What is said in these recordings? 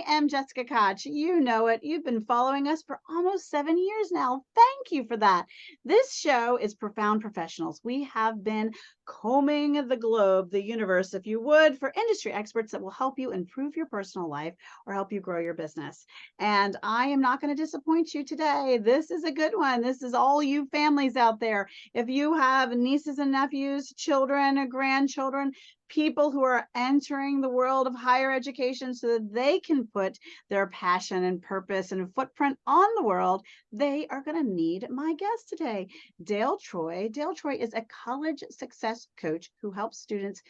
I am Jessica Koch. You know it. You've been following us for almost 7 years now. Thank you for that. This show is Profound Professionals. We have been combing the globe, the universe, if you would, for industry experts that will help you improve your personal life or help you grow your business. And I am not going to disappoint you today. This is a good one. This is all you families out there. If you have nieces and nephews, children, or grandchildren, people who are entering the world of higher education so that they can put their passion and purpose and footprint on the world, they are going to need my guest today, Dale Troy. Dale Troy is a college success coach who helps students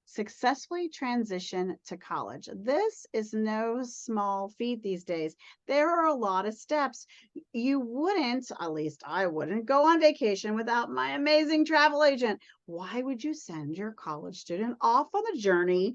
successfully transition to college. This is no small feat these days. There are a lot of steps. You wouldn't, at least I wouldn't, go on vacation without my amazing travel agent. Why would you send your college student off on a journey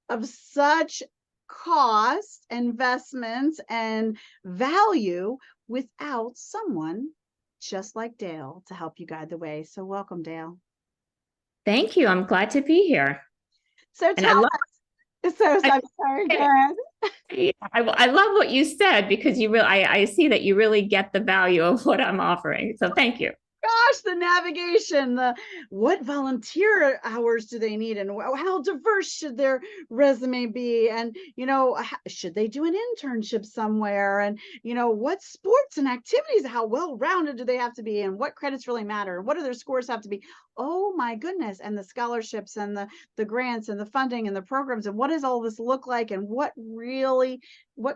of such cost, investments, and value without someone just like Dale to help you guide the way? So welcome, Dale. Thank you. I'm glad to be here. So And I tell love, us. So I'm sorry, go ahead. I love what you said because you really, I see that you really get the value of what I'm offering. So thank you. Gosh, the navigation, the what volunteer hours do they need, and how diverse should their resume be, and should they do an internship somewhere, and what sports and activities, how well-rounded do they have to be, and what credits really matter, and what do their scores have to be? Oh my goodness. And the scholarships and the grants and the funding and the programs, and what does all this look like, and what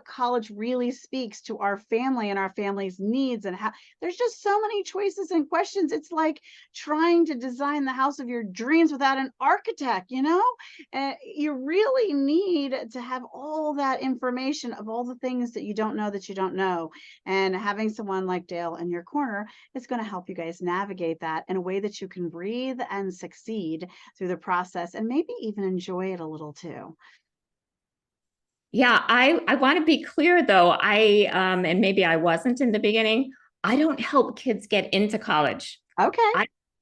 college really speaks to our family and our family's needs, and how there's just so many choices and questions. It's like trying to design the house of your dreams without an architect, you really need to have all that information of all the things that you don't know. And having someone like Dale in your corner is going to help you guys navigate that in a way that you can breathe and succeed through the process, and maybe even enjoy it a little too. Yeah, I want to be clear though. And maybe I wasn't in the beginning. I don't help kids get into college. Okay.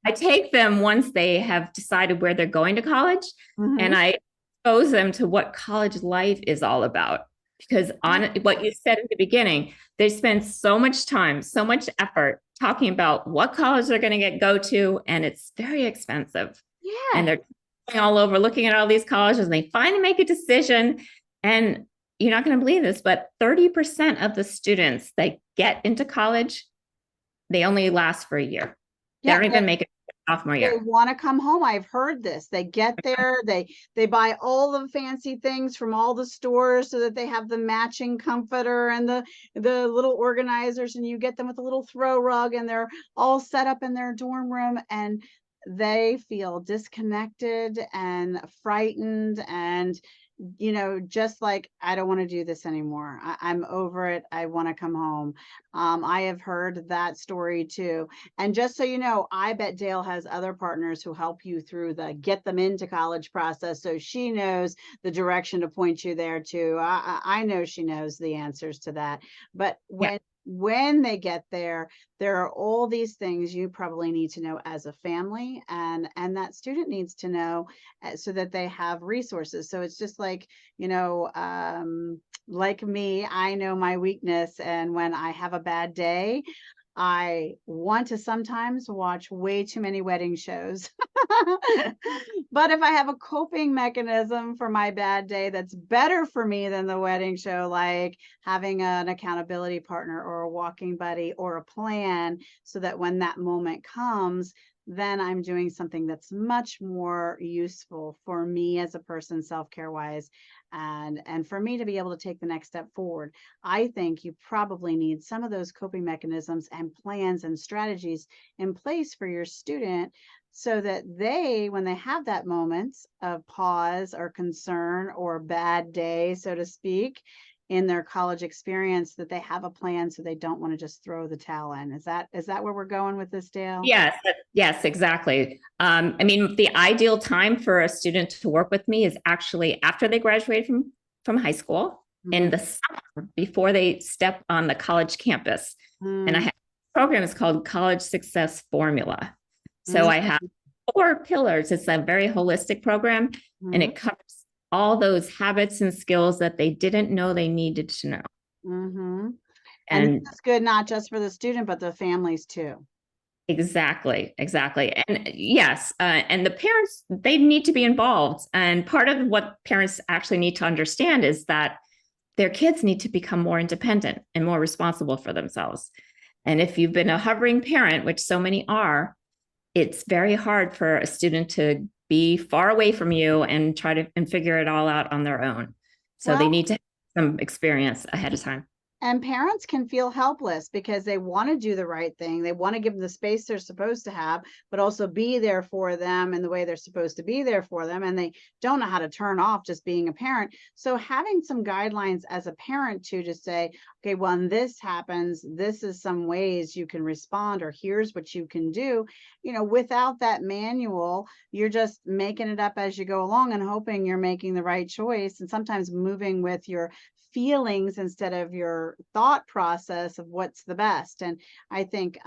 I take them once they have decided where they're going to college, and Mm-hmm. I expose them to what college life is all about. Because on what you said in the beginning, they spend so much time, so much effort talking about what college they're going to go to, and it's very expensive. And Yeah. they're going all over looking at all these colleges, and they finally make a decision. And you're not going to believe this, but 30% of the students that get into college, they only last for a year. They don't even make it sophomore They year. want to come home. I've heard this. They get there, they buy all the fancy things from all the stores so that they have the matching comforter and the little organizers, and you get them with a little throw rug, and they're all set up in their dorm room, and they feel disconnected and frightened, and just like, I don't want to do this anymore. I'm over it. I want to come home. I have heard that story too. And just so you know, I bet Dale has other partners who help you through the get them into college process. So she knows the direction to point you there too. I know she knows the answers to that. But Yeah. when they get there are all these things you probably need to know as a family, and that student needs to know, so that they have resources. So it's just like, like me, I know my weakness, and when I have a bad day, I want to sometimes watch way too many wedding shows. But if I have a coping mechanism for my bad day that's better for me than the wedding show, like having an accountability partner or a walking buddy or a plan, so that when that moment comes, then I'm doing something that's much more useful for me as a person, self-care wise, and for me to be able to take the next step forward. I think you probably need some of those coping mechanisms and plans and strategies in place for your student, so that when they have that moment of pause or concern or bad day, so to speak, in their college experience, that they have a plan, so they don't want to just throw the towel in. Is that where we're going with this, Dale? Yes, exactly. I mean, the ideal time for a student to work with me is actually after they graduate from high school, in the summer before they step on the college campus. And I have a program is called College Success Formula. So I have 4 pillars. It's a very holistic program, and it covers all those habits and skills that they didn't know they needed to know. Mm-hmm. And And this is good not just for the student, but the families too. exactly, exactly. And yes, and the parents, they need to be involved. And part of what parents actually need to understand is that their kids need to become more independent and more responsible for themselves. And if you've been a hovering parent, which so many are, it's very hard for a student to be far away from you and try to and figure it all out on their own. So they Well, need to have some experience ahead of time. and parents can feel helpless because they want to do the right thing. They want to give them the space they're supposed to have, but also be there for them in the way they're supposed to be there for them. And they don't know how to turn off just being a parent. So having some guidelines as a parent to just say, okay, when this happens, this is some ways you can respond, or here's what you can do. Without that manual, you're just making it up as you go along and hoping you're making the right choice. And sometimes moving with your feelings instead of your thought process of what's the best. And I think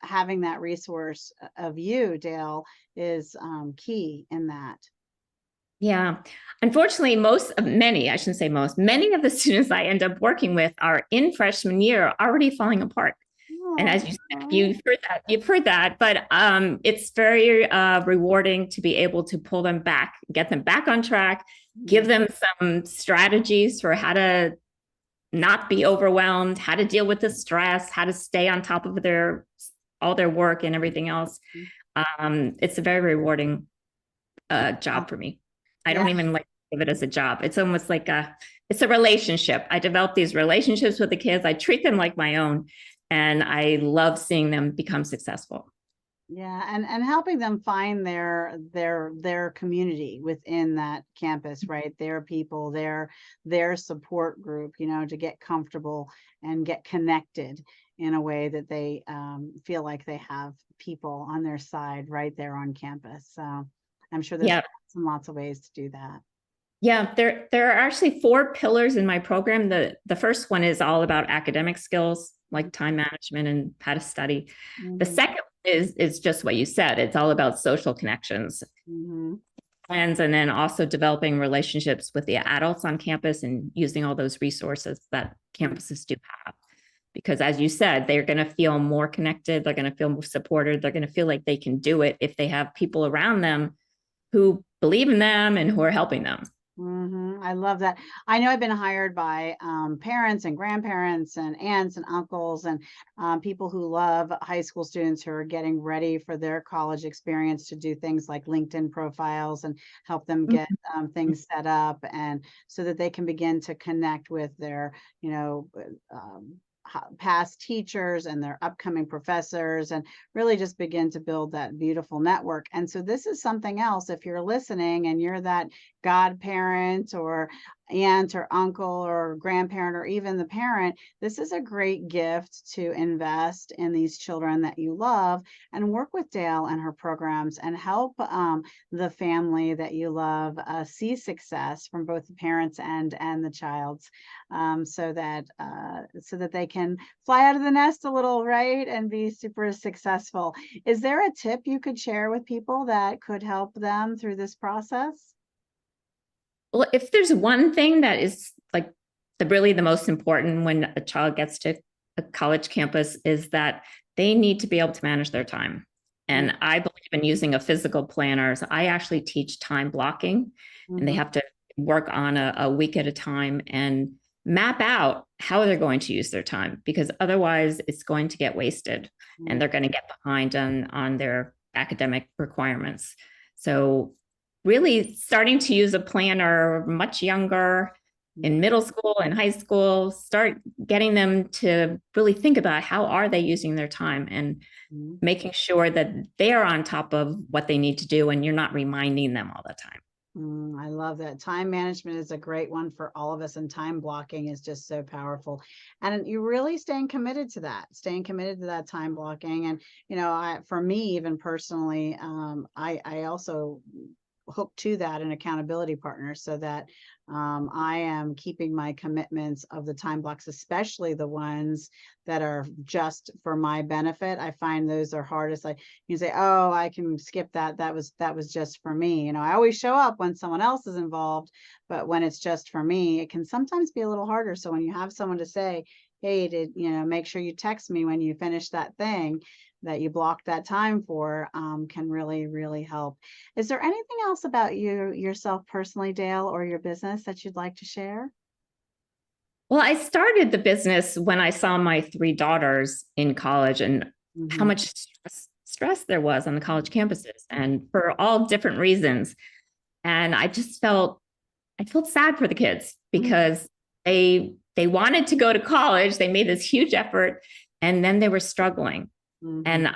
having that resource of you, Dale, is key in that. Yeah. Unfortunately, I shouldn't say most, many of the students I end up working with are in freshman year already falling apart. And as you said, Oh, you've heard that, but it's very rewarding to be able to pull them back, get them back on track, give them some strategies for how to not be overwhelmed, how to deal with the stress, how to stay on top of all their work and everything else. It's a very rewarding job for me. I yeah. don't even like to give it as a job. It's almost like it's a relationship. I develop these relationships with the kids. I treat them like my own, and I love seeing them become successful. Yeah, and helping them find their community within that campus, right? Their people, their support group, to get comfortable and get connected in a way that they feel like they have people on their side right there on campus. So I'm sure there's Yeah, lots of ways to do that. yeah. There are actually four pillars in my program. The first one is all about academic skills, like time management and how to study. The Hmm. second is just what you said. It's all about social connections, Hmm. plans, and then also developing relationships with the adults on campus and using all those resources that campuses do have. Because as you said, they're going to feel more connected, they're going to feel more supported, they're going to feel like they can do it if they have people around them who believe in them and who are helping them. I love that. I know I've been hired by parents and grandparents and aunts and uncles and people who love high school students who are getting ready for their college experience to do things like LinkedIn profiles and help them get things set up, and so that they can begin to connect with their, you know, past teachers and their upcoming professors, and really just begin to build that beautiful network. And so this is something else, if you're listening and you're that godparent or aunt or uncle or grandparent or even the parent, this is a great gift to invest in these children that you love, and work with Dale and her programs and help the family that you love see success from both the parents and the child's, so that they can fly out of the nest a little, right, and be super successful. Is there a tip you could share with people that could help them through this process? Well, if there's one thing that is like the most important when a child gets to a college campus is that they need to be able to manage their time. And I believe in using a physical planner. So I actually teach time blocking, and they Mhm. have to work on a week at a time and map out how they're going to use their time, because otherwise it's going to get wasted and Mm, they're going to get behind on their academic requirements. So really starting to use a planner much younger, in middle school and high school, start getting them to really think about how are they using their time, and mhm. making sure that they're on top of what they need to do and you're not reminding them all the time. I love that. Time management is a great one for all of us, and time blocking is just so powerful. And you really staying committed to that time blocking. And, for me, even personally, I also hooked to that, an accountability partner, so that I am keeping my commitments of the time blocks, especially the ones that are just for my benefit. I find those are hardest. Like, you say, oh, I can skip that. That was just for me. I always show up when someone else is involved, but when it's just for me, it can sometimes be a little harder. So when you have someone to say, hey, make sure you text me when you finish that thing that you blocked that time for, can really, really help. Is there anything else about yourself personally, Dale, or your business that you'd like to share? Well, I started the business when I saw my three daughters in college and how Hmm. much stress there was on the college campuses, and for all different reasons. And I felt sad for the kids because they wanted to go to college. They made this huge effort, and then they were struggling. Hmm. And I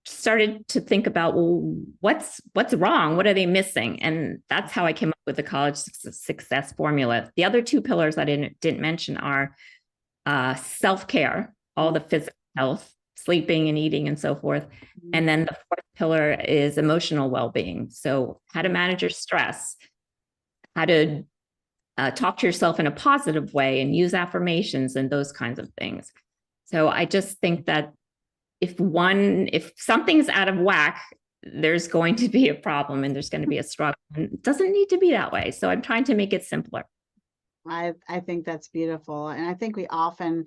started to think about, well, what's wrong? What are they missing? And that's how I came up with the college success formula. The other two pillars I didn't mention are self-care, all the physical health, sleeping and eating and so forth. And then the fourth pillar is emotional well-being. So how to manage your stress, how to talk to yourself in a positive way and use affirmations and those kinds of things. So I just think that if something's out of whack, there's going to be a problem and there's going to be a struggle. And it doesn't need to be that way. So I'm trying to make it simpler. I think that's beautiful. And I think we often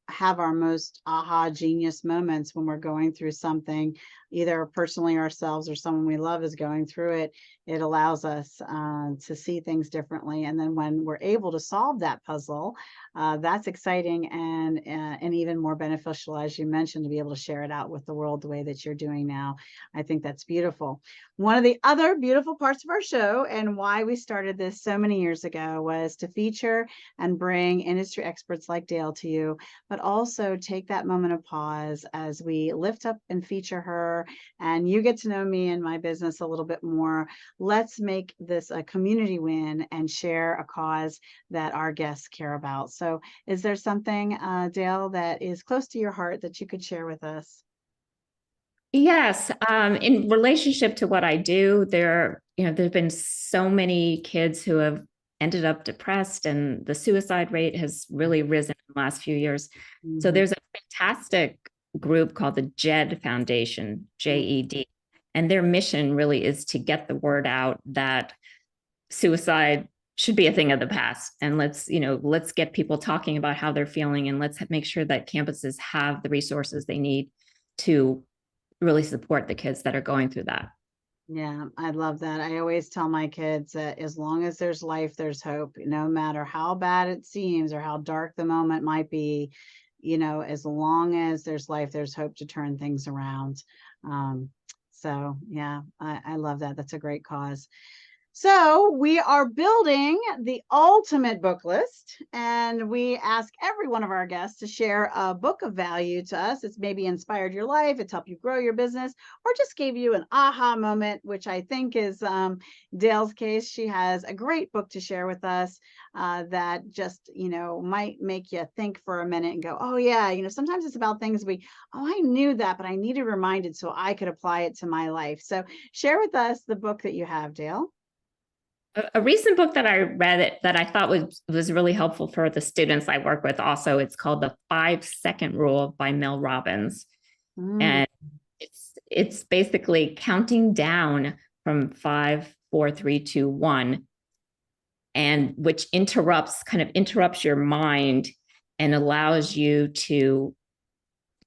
have our most aha genius moments when we're going through something, either personally ourselves or someone we love is going through it. It allows us to see things differently. And then when we're able to solve that puzzle, that's exciting and even more beneficial, as you mentioned, to be able to share it out with the world the way that you're doing now. I think that's beautiful. One of the other beautiful parts of our show and why we started this so many years ago was to feature and bring industry experts like Dale to you, but also take that moment of pause as we lift up and feature her and you get to know me and my business a little bit more. Let's make this a community win and share a cause that our guests care about. So is there something, Dale, that is close to your heart that you could share with us? Yes, in relationship to what I do, there've been so many kids who have ended up depressed, and the suicide rate has really risen in the last few years. So Mhm. there's a fantastic group called the JED Foundation, JED, and their mission really is to get the word out that suicide should be a thing of the past, and let's get people talking about how they're feeling, and let's make sure that campuses have the resources they need to really support the kids that are going through that. Yeah, I love that. I always tell my kids that as long as there's life, there's hope, no matter how bad it seems or how dark the moment might be, as long as there's life, there's hope to turn things around. Um, so yeah, I love that. That's a great cause. So we are building the ultimate book list, and we ask every one of our guests to share a book of value to us. It's maybe inspired your life, it's helped you grow your business, or just gave you an aha moment, which I think is Dale's case. She has a great book to share with us that just, might make you think for a minute and go, oh, yeah, sometimes it's about things oh, I knew that, but I needed reminded so I could apply it to my life. So share with us the book that you have, Dale. A recent book that I read that I thought was really helpful for the students I work with also, it's called The 5 Second Rule by Mel Robbins. Mm, And it's basically counting down from 5, 4, 3, 2, 1, and which interrupts your mind and allows you to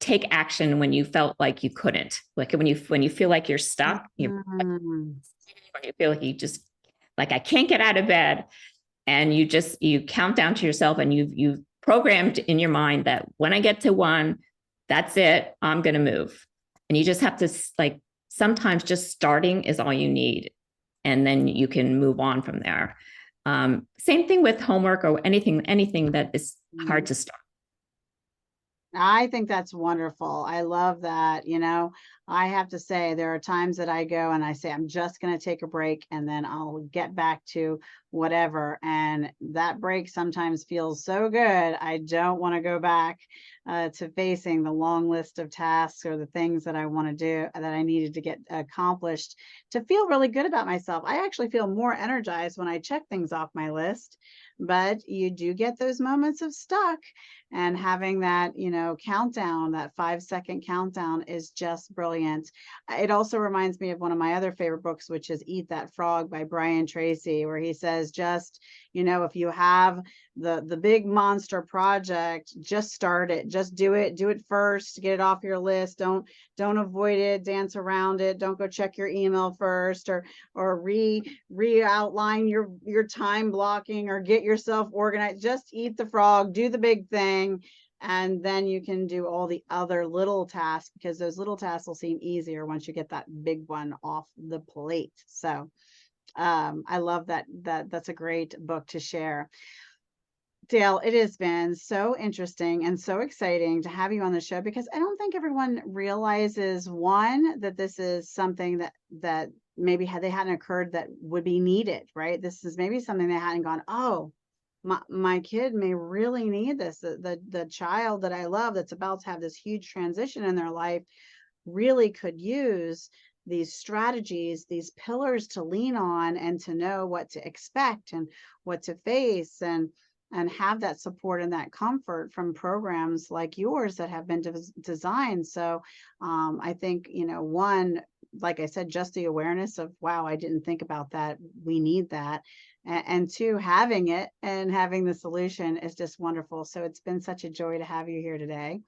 take action when you felt like you couldn't. Like when you feel like you're stuck, mm, when you feel like like I can't get out of bed, and you count down to yourself, and you've programmed in your mind that when I get to 1, that's it, I'm going to move. And you just have to, like, sometimes just starting is all you need, and then you can move on from there. Same thing with homework or anything that is hard mm. to start. I think that's wonderful. I love that. I have to say, there are times that I go and I say, I'm just going to take a break and then I'll get back to whatever. And that break sometimes feels so good. I don't want to go back to facing the long list of tasks or the things that I want to do that I needed to get accomplished to feel really good about myself. I actually feel more energized when I check things off my list. But you do get those moments of stuck, and having that, countdown, that 5-second countdown is just brilliant. It also reminds me of one of my other favorite books, which is Eat That Frog by Brian Tracy, where he says, just, if you have the big monster project, just start it, just do it first, get it off your list. Don't avoid it, dance around it, don't go check your email first, or re outline your time blocking, or get yourself organized. Just eat the frog, do the big thing, and then you can do all the other little tasks, because those little tasks will seem easier once you get that big one off the plate. So I love that's a great book to share. Dale, it has been so interesting and so exciting to have you on the show, because I don't think everyone realizes, one, that this is something that maybe they hadn't occurred that would be needed, right? This is maybe something they hadn't gone, oh, my kid may really need this. The child that I love that's about to have this huge transition in their life really could use these strategies, these pillars to lean on, and to know what to expect and what to face, and have that support and that comfort from programs like yours that have been designed. So I think, one, like I said, just the awareness of, wow, I didn't think about that. We need that. And two, having it and having the solution is just wonderful. So it's been such a joy to have you here today.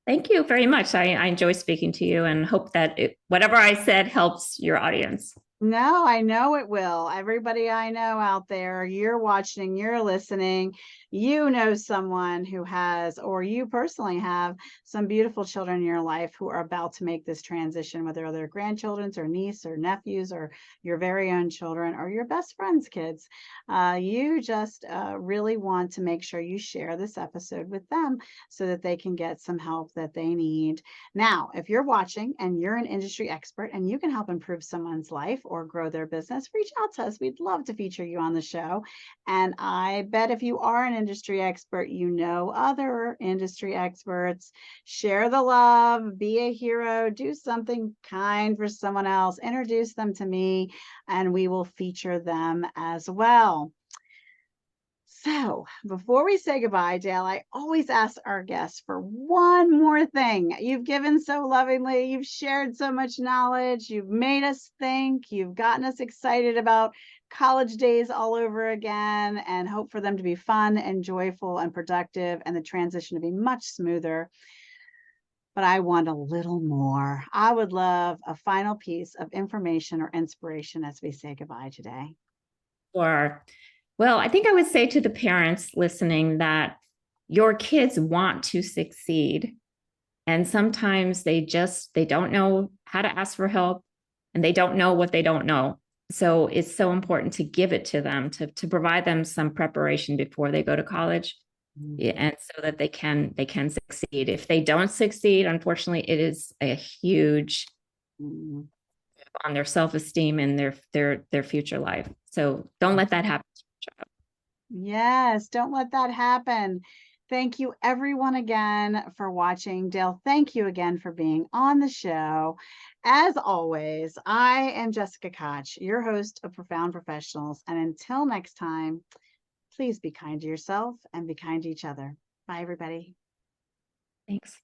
Thank you very much. I enjoy speaking to you and hope that whatever I said helps your audience. No, I know it will. Everybody I know out there, you're watching, you're listening, you know someone who has, or you personally have, some beautiful children in your life who are about to make this transition, whether they're grandchildren's or niece or nephews or your very own children or your best friend's kids. You just really want to make sure you share this episode with them so that they can get some help that they need. Now, if you're watching and you're an industry expert and you can help improve someone's life or grow their business, reach out to us. We'd love to feature you on the show. And I bet if you are an industry expert, you know other industry experts. Share the love, be a hero, do something kind for someone else, introduce them to me, and we will feature them as well. So before we say goodbye, Dale, I always ask our guests for one more thing. You've given so lovingly, you've shared so much knowledge, you've made us think, you've gotten us excited about college days all over again, and hope for them to be fun and joyful and productive, and the transition to be much smoother. But I want a little more. I would love a final piece of information or inspiration as we say goodbye today. Or, well, I think I would say to the parents listening that your kids want to succeed. And sometimes they don't know how to ask for help, and they don't know what they don't know. So it's so important to give it to them, to provide them some preparation before they go to college. And so that they can succeed. If they don't succeed, unfortunately, it is a huge on their self-esteem and their future life. So don't let that happen. Yes, don't let that happen. Thank you, everyone, again for watching. Dale, thank you again for being on the show. As always, I am Jessica Koch, your host of Profound Professionals. And until next time, please be kind to yourself and be kind to each other. Bye, everybody. Thanks.